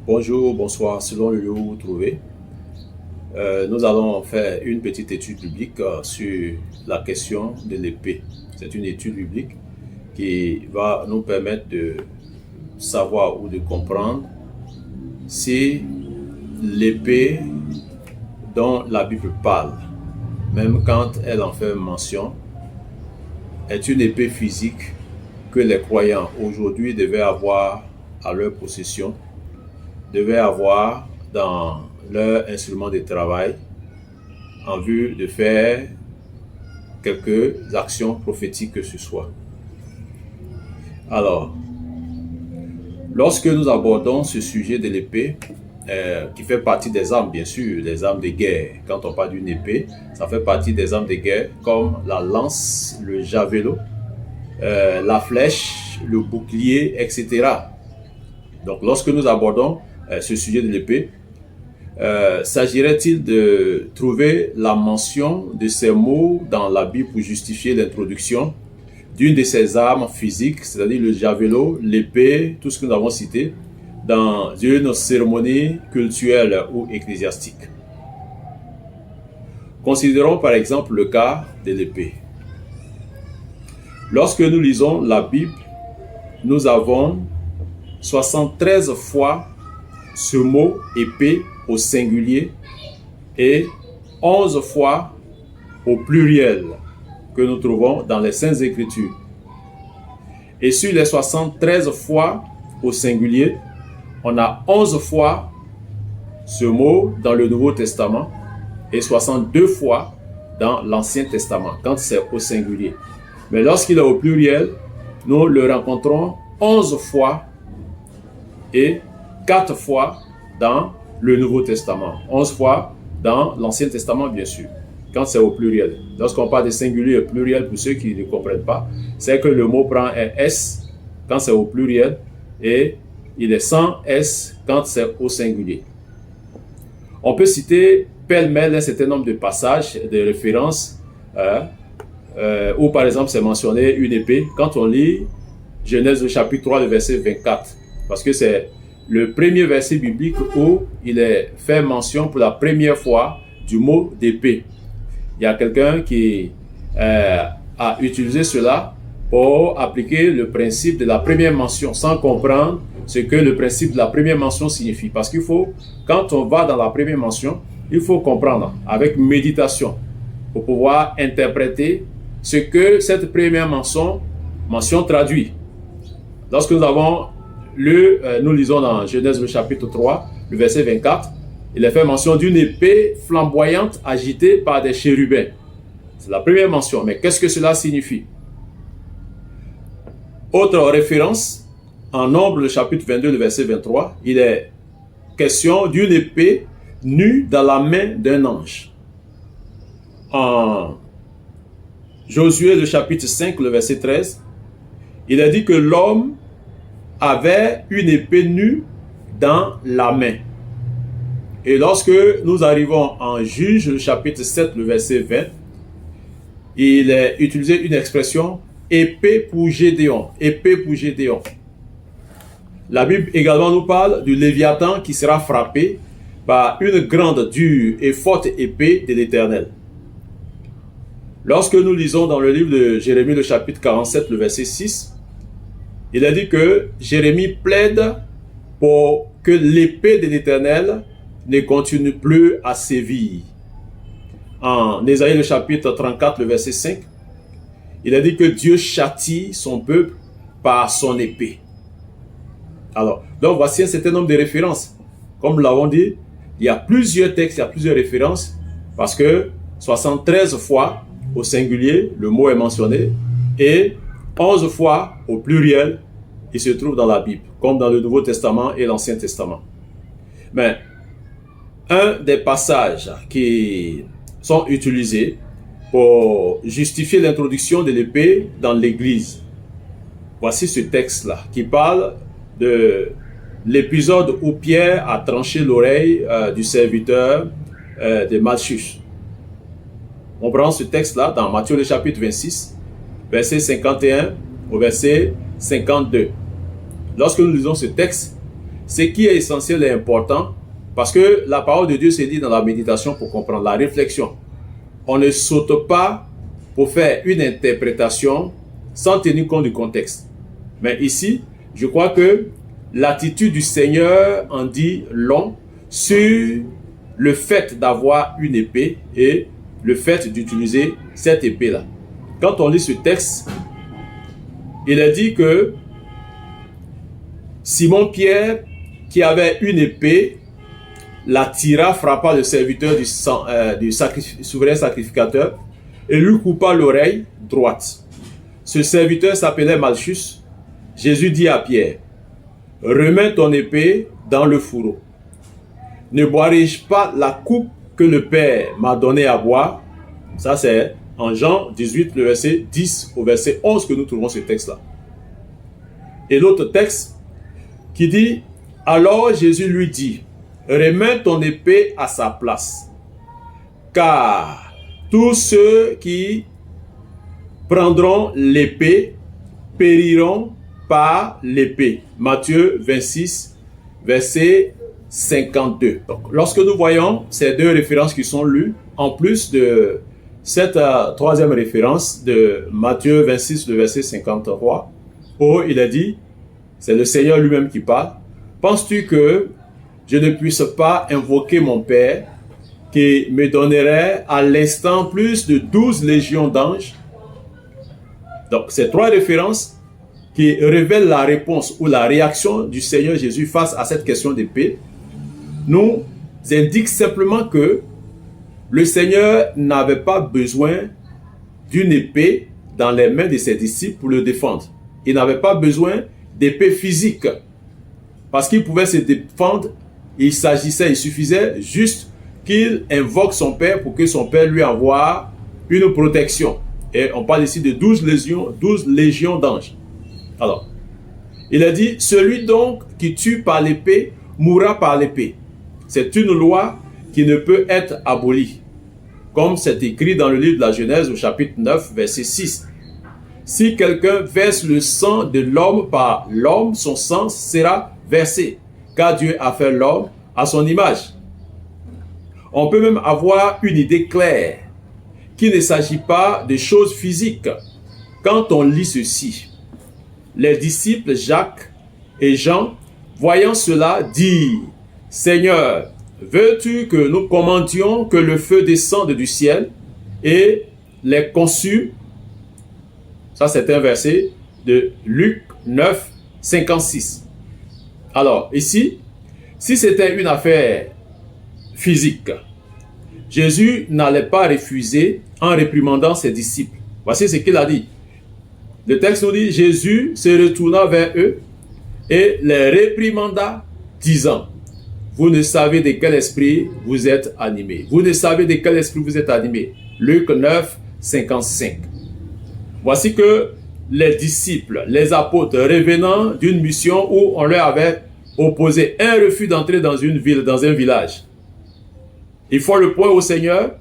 Bonjour, bonsoir, selon le lieu où vous vous trouvez. Nous allons faire une petite étude biblique sur la question de l'épée. C'est une étude biblique qui va nous permettre de savoir ou de comprendre si l'épée dont la Bible parle, même quand elle en fait mention, est une épée physique que les croyants aujourd'hui devaient avoir à leur possession, devaient avoir dans leur instrument de travail en vue de faire quelques actions prophétiques que ce soit. Alors, lorsque nous abordons ce sujet de l'épée, qui fait partie des armes, bien sûr, des armes de guerre. Quand on parle d'une épée, ça fait partie des armes de guerre comme la lance, le javelot, la flèche, le bouclier, etc. Donc, lorsque nous abordons ce sujet de l'épée, s'agirait-il de trouver la mention de ces mots dans la Bible pour justifier l'introduction d'une de ces armes physiques, c'est-à-dire le javelot, l'épée, tout ce que nous avons cité, dans une cérémonie cultuelle ou ecclésiastique. Considérons par exemple le cas de l'épée. Lorsque nous lisons la Bible, nous avons 73 fois ce mot épée au singulier et 11 fois au pluriel que nous trouvons dans les Saintes Écritures. Et sur les 73 fois au singulier, on a 11 fois ce mot dans le Nouveau Testament et 62 fois dans l'Ancien Testament, quand c'est au singulier. Mais lorsqu'il est au pluriel, nous le rencontrons 11 fois et 4 fois dans le Nouveau Testament. 11 fois dans l'Ancien Testament, bien sûr, quand c'est au pluriel. Lorsqu'on parle de singulier et pluriel, pour ceux qui ne comprennent pas, c'est que le mot prend un S quand c'est au pluriel et il est sans S quand c'est au singulier. On peut citer pêle-mêle un certain nombre de passages, de références, où par exemple c'est mentionné une épée. Quand on lit Genèse chapitre 3, le verset 24, parce que c'est le premier verset biblique où il est fait mention pour la première fois du mot d'épée. Il y a quelqu'un qui a utilisé cela pour appliquer le principe de la première mention sans comprendre ce que le principe de la première mention signifie. Parce qu'il faut, quand on va dans la première mention, il faut comprendre avec méditation pour pouvoir interpréter ce que cette première mention traduit. Lorsque nous avons nous lisons dans Genèse le chapitre 3, le verset 24, il est fait mention d'une épée flamboyante agitée par des chérubins. C'est la première mention, mais qu'est-ce que cela signifie? Autre référence, en Nombre, le chapitre 22, le verset 23, il est question d'une épée nue dans la main d'un ange. En Josué, le chapitre 5, le verset 13, il est dit que l'homme avait une épée nue dans la main. Et lorsque nous arrivons en Juge, le chapitre 7, le verset 20, il est utilisé une expression épée pour Gédéon. Épée pour Gédéon. La Bible également nous parle du Léviathan qui sera frappé par une grande, dure et forte épée de l'Éternel. Lorsque nous lisons dans le livre de Jérémie, le chapitre 47, le verset 6, il est dit que Jérémie plaide pour que l'épée de l'Éternel ne continue plus à sévir. En Ésaïe, le chapitre 34, le verset 5, il est dit que Dieu châtie son peuple par son épée. Alors, donc voici un certain nombre de références. Comme nous l'avons dit, il y a plusieurs textes, il y a plusieurs références, parce que 73 fois au singulier, le mot est mentionné, et 11 fois au pluriel, il se trouve dans la Bible, comme dans le Nouveau Testament et l'Ancien Testament. Mais un des passages qui sont utilisés pour justifier l'introduction de l'épée dans l'Église, voici ce texte-là, qui parle de l'épisode où Pierre a tranché l'oreille du serviteur de Malchus. On prend ce texte-là dans Matthieu le chapitre 26, verset 51 au verset 52. Lorsque nous lisons ce texte, ce qui est essentiel et important, parce que la parole de Dieu se dit dans la méditation pour comprendre, la réflexion. On ne saute pas pour faire une interprétation sans tenir compte du contexte. Mais ici, je crois que l'attitude du Seigneur en dit long sur le fait d'avoir une épée et le fait d'utiliser cette épée-là. Quand on lit ce texte, il est dit que Simon-Pierre, qui avait une épée, la tira, frappa le serviteur du souverain sacrificateur et lui coupa l'oreille droite. Ce serviteur s'appelait Malchus. Jésus dit à Pierre, « Remets ton épée dans le fourreau. Ne boirai-je pas la coupe que le Père m'a donnée à boire ?» Ça c'est en Jean 18, le verset 10 au verset 11 que nous trouvons ce texte-là. Et l'autre texte qui dit, « Alors Jésus lui dit, remets ton épée à sa place, car tous ceux qui prendront l'épée périront par l'épée. » Matthieu 26, verset 52. Donc, lorsque nous voyons ces deux références qui sont lues, en plus de cette troisième référence de Matthieu 26, le verset 53, où il a dit, c'est le Seigneur lui-même qui parle, « Penses-tu que je ne puisse pas invoquer mon Père qui me donnerait à l'instant plus de 12 légions d'anges ?» Donc, ces trois références qui révèlent la réponse ou la réaction du Seigneur Jésus face à cette question d'épée, nous indiquent simplement que le Seigneur n'avait pas besoin d'une épée dans les mains de ses disciples pour le défendre. Il n'avait pas besoin d'épée physique parce qu'il pouvait se défendre. Il suffisait juste qu'il invoque son Père pour que son Père lui envoie une protection. Et on parle ici de 12 légions d'anges. Alors, il a dit, celui donc qui tue par l'épée mourra par l'épée. C'est une loi qui ne peut être abolie. Comme c'est écrit dans le livre de la Genèse au chapitre 9, verset 6. Si quelqu'un verse le sang de l'homme par l'homme, son sang sera versé, car Dieu a fait l'homme à son image. On peut même avoir une idée claire qu'il ne s'agit pas de choses physiques. Quand on lit ceci, les disciples Jacques et Jean, voyant cela, dirent, « Seigneur, veux-tu que nous commandions que le feu descende du ciel et les consume ?» Ça, c'est un verset de Luc 9, 56. Alors, ici, si c'était une affaire physique, Jésus n'allait pas refuser en réprimandant ses disciples. Voici ce qu'il a dit. Le texte nous dit, Jésus se retourna vers eux et les réprimanda, disant, « Vous ne savez de quel esprit vous êtes animés. Vous ne savez de quel esprit vous êtes animés. » Luc 9, 55. Voici que les disciples, les apôtres, revenant d'une mission où on leur avait opposé un refus d'entrer dans une ville, dans un village, ils font le point au Seigneur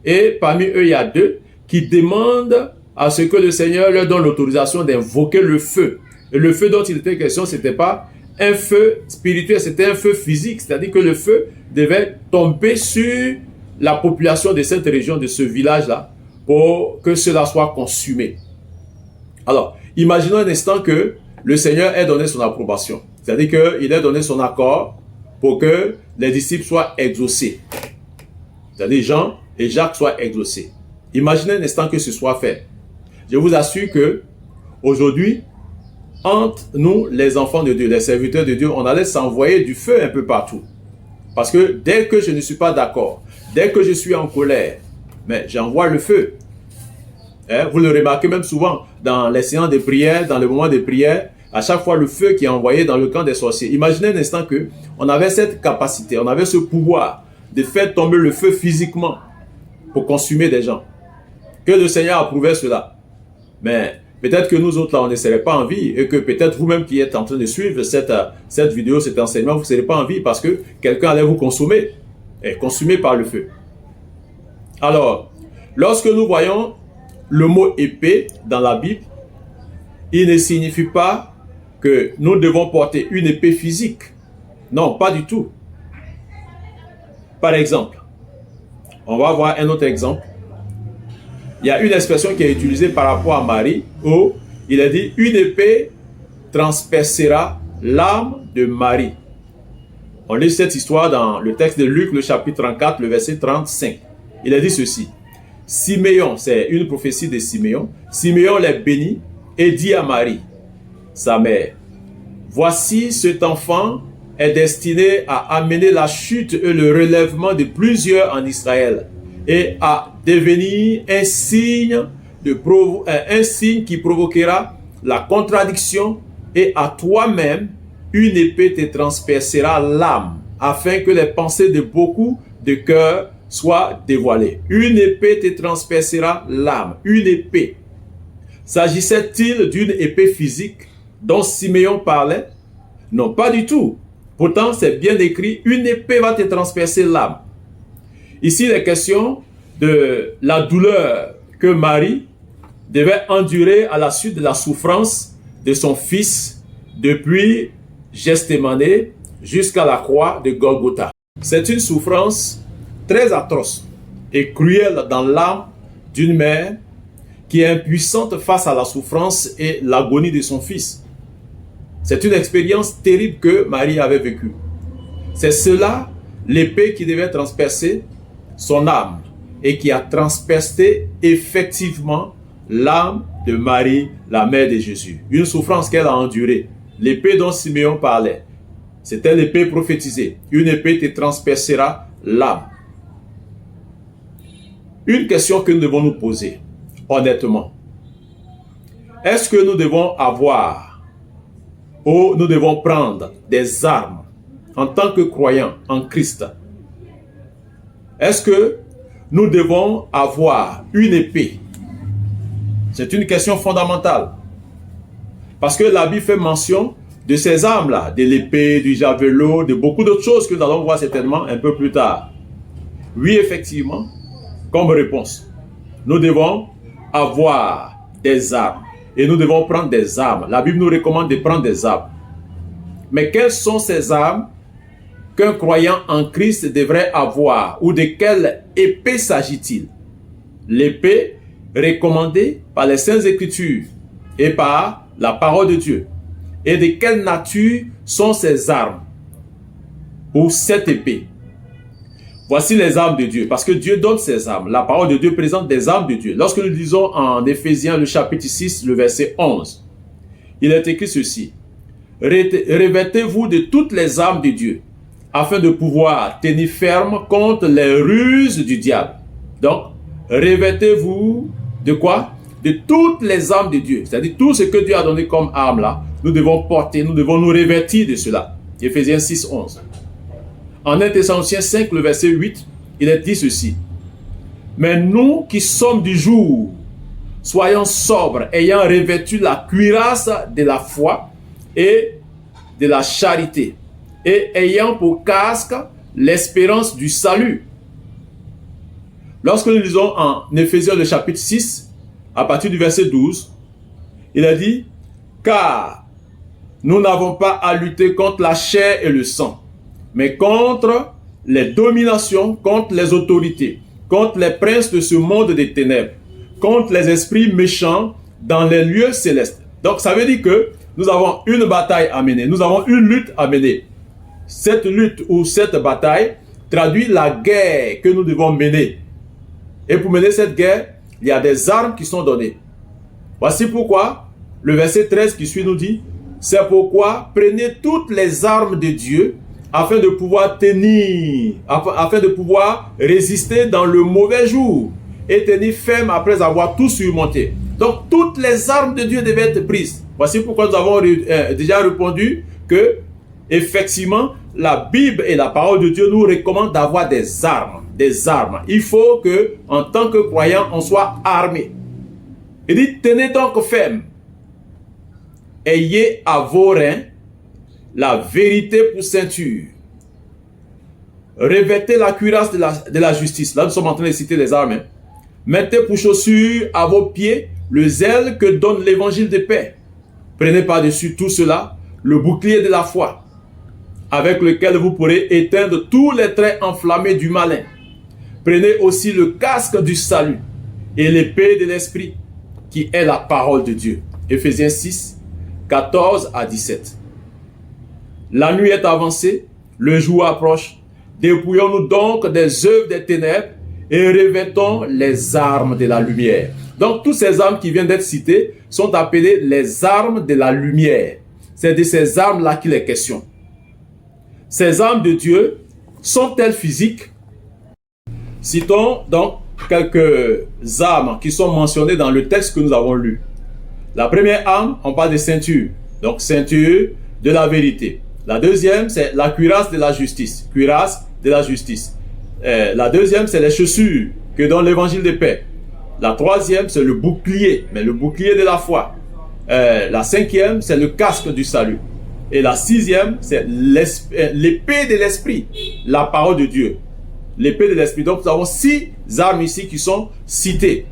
et parmi eux, il y a deux qui demandent à ce que le Seigneur leur donne l'autorisation d'invoquer le feu. Et le feu dont il était question, ce n'était pas un feu spirituel, c'était un feu physique, c'est-à-dire que le feu devait tomber sur la population de cette région, de ce village-là, pour que cela soit consumé. Alors, imaginons un instant que le Seigneur ait donné son approbation, c'est-à-dire qu'il ait donné son accord pour que les disciples soient exaucés. C'est-à-dire Jean et Jacques soient exaucés. Imaginez un instant que ce soit fait. Je vous assure que aujourd'hui, entre nous, les enfants de Dieu, les serviteurs de Dieu, on allait s'envoyer du feu un peu partout. Parce que dès que je ne suis pas d'accord, dès que je suis en colère, mais j'envoie le feu. Vous le remarquez même souvent dans les séances de prière, dans le moment de prière, à chaque fois le feu qui est envoyé dans le camp des sorciers. Imaginez un instant que on avait cette capacité, on avait ce pouvoir de faire tomber le feu physiquement pour consumer des gens. Que le Seigneur approuvait cela. Mais peut-être que nous autres là, on ne serait pas en vie et que peut-être vous-même qui êtes en train de suivre cette vidéo, cet enseignement, vous ne serez pas en vie parce que quelqu'un allait vous consommer, et consumé par le feu. Alors, lorsque nous voyons le mot épée dans la Bible, il ne signifie pas que nous devons porter une épée physique. Non, pas du tout. Par exemple, on va voir un autre exemple. Il y a une expression qui est utilisée par rapport à Marie où il a dit « Une épée transpercera l'âme de Marie ». On lit cette histoire dans le texte de Luc, le chapitre 34, le verset 35. Il a dit ceci. Siméon, c'est une prophétie de Siméon. Siméon les bénit et dit à Marie, sa mère, « Voici cet enfant est destiné à amener la chute et le relèvement de plusieurs en Israël et à devenir un signe qui provoquera la contradiction et à toi-même, une épée te transpercera l'âme afin que les pensées de beaucoup de cœurs soient dévoilées. Une épée te transpercera l'âme. Une épée. S'agissait-il d'une épée physique dont Siméon parlait? Non, pas du tout. Pourtant, c'est bien écrit, une épée va te transpercer l'âme. Ici, il est question de la douleur que Marie devait endurer à la suite de la souffrance de son fils depuis Gethsémani jusqu'à la croix de Golgotha. C'est une souffrance très atroce et cruelle dans l'âme d'une mère qui est impuissante face à la souffrance et l'agonie de son fils. C'est une expérience terrible que Marie avait vécue. C'est cela, l'épée qui devait transpercer son âme et qui a transpercé effectivement l'âme de Marie, la mère de Jésus. Une souffrance qu'elle a endurée. L'épée dont Siméon parlait, c'était l'épée prophétisée. Une épée te transpercera l'âme. Une question que nous devons nous poser, honnêtement. Est-ce que nous devons avoir ou nous devons prendre des armes en tant que croyants en Christ? Est-ce que nous devons avoir une épée? C'est une question fondamentale. Parce que la Bible fait mention de ces armes-là, de l'épée, du javelot, de beaucoup d'autres choses que nous allons voir certainement un peu plus tard. Oui, effectivement, comme réponse, nous devons avoir des armes et nous devons prendre des armes. La Bible nous recommande de prendre des armes. Mais quelles sont ces armes qu'un croyant en Christ devrait avoir ou de quelle épée s'agit-il? L'épée recommandée par les Saintes Écritures et par la parole de Dieu. Et de quelle nature sont ces armes ou cette épée? Voici les armes de Dieu, parce que Dieu donne ses armes. La parole de Dieu présente des armes de Dieu. Lorsque nous lisons en Éphésiens le chapitre 6, le verset 11, il est écrit ceci. Revêtez-vous de toutes les armes de Dieu, afin de pouvoir tenir ferme contre les ruses du diable. Donc, revêtez-vous de quoi? De toutes les armes de Dieu. C'est-à-dire tout ce que Dieu a donné comme arme là, nous devons porter, nous devons nous revêtir de cela. Éphésiens 6, 11. En 1 Thessaloniciens 5, le verset 8, il est dit ceci. Mais nous qui sommes du jour, soyons sobres, ayant revêtu la cuirasse de la foi et de la charité, et ayant pour casque l'espérance du salut. Lorsque nous lisons en Éphésiens le chapitre 6, à partir du verset 12, il a dit, car nous n'avons pas à lutter contre la chair et le sang, mais contre les dominations, contre les autorités, contre les princes de ce monde des ténèbres, contre les esprits méchants dans les lieux célestes. Donc ça veut dire que nous avons une bataille à mener, nous avons une lutte à mener. Cette lutte ou cette bataille traduit la guerre que nous devons mener. Et pour mener cette guerre, il y a des armes qui sont données. Voici pourquoi le verset 13 qui suit nous dit, c'est pourquoi prenez toutes les armes de Dieu afin de pouvoir tenir, afin de pouvoir résister dans le mauvais jour et tenir ferme après avoir tout surmonté. Donc toutes les armes de Dieu devaient être prises. Voici pourquoi nous avons déjà répondu que effectivement la Bible et la parole de Dieu nous recommandent d'avoir des armes. Des armes. Il faut que en tant que croyant on soit armé. Il dit tenez donc ferme. Ayez à vos reins la vérité pour ceinture. Revêtez la cuirasse de la justice. Là, nous sommes en train de citer les armes. Hein. Mettez pour chaussure à vos pieds le zèle que donne l'évangile de paix. Prenez par-dessus tout cela le bouclier de la foi. avec lequel vous pourrez éteindre tous les traits enflammés du malin. Prenez aussi le casque du salut et l'épée de l'esprit, qui est la parole de Dieu. Éphésiens 6, 14 à 17. La nuit est avancée, le jour approche. Dépouillons-nous donc des œuvres des ténèbres et revêtons les armes de la lumière. Donc, toutes ces armes qui viennent d'être citées sont appelées les armes de la lumière. C'est de ces armes-là qu'il est question. Ces armes de Dieu sont-elles physiques? Citons donc quelques armes qui sont mentionnées dans le texte que nous avons lu. La première arme, on parle de ceinture. Donc, ceinture de la vérité. La deuxième, c'est la cuirasse de la justice. Cuirasse de la justice. La deuxième, c'est les chaussures que donne l'évangile de paix. La troisième, c'est le bouclier, mais le bouclier de la foi. La cinquième, c'est le casque du salut. Et la sixième, c'est l'épée de l'esprit, la parole de Dieu. L'épée de l'esprit. Donc, nous avons 6 armes ici qui sont citées.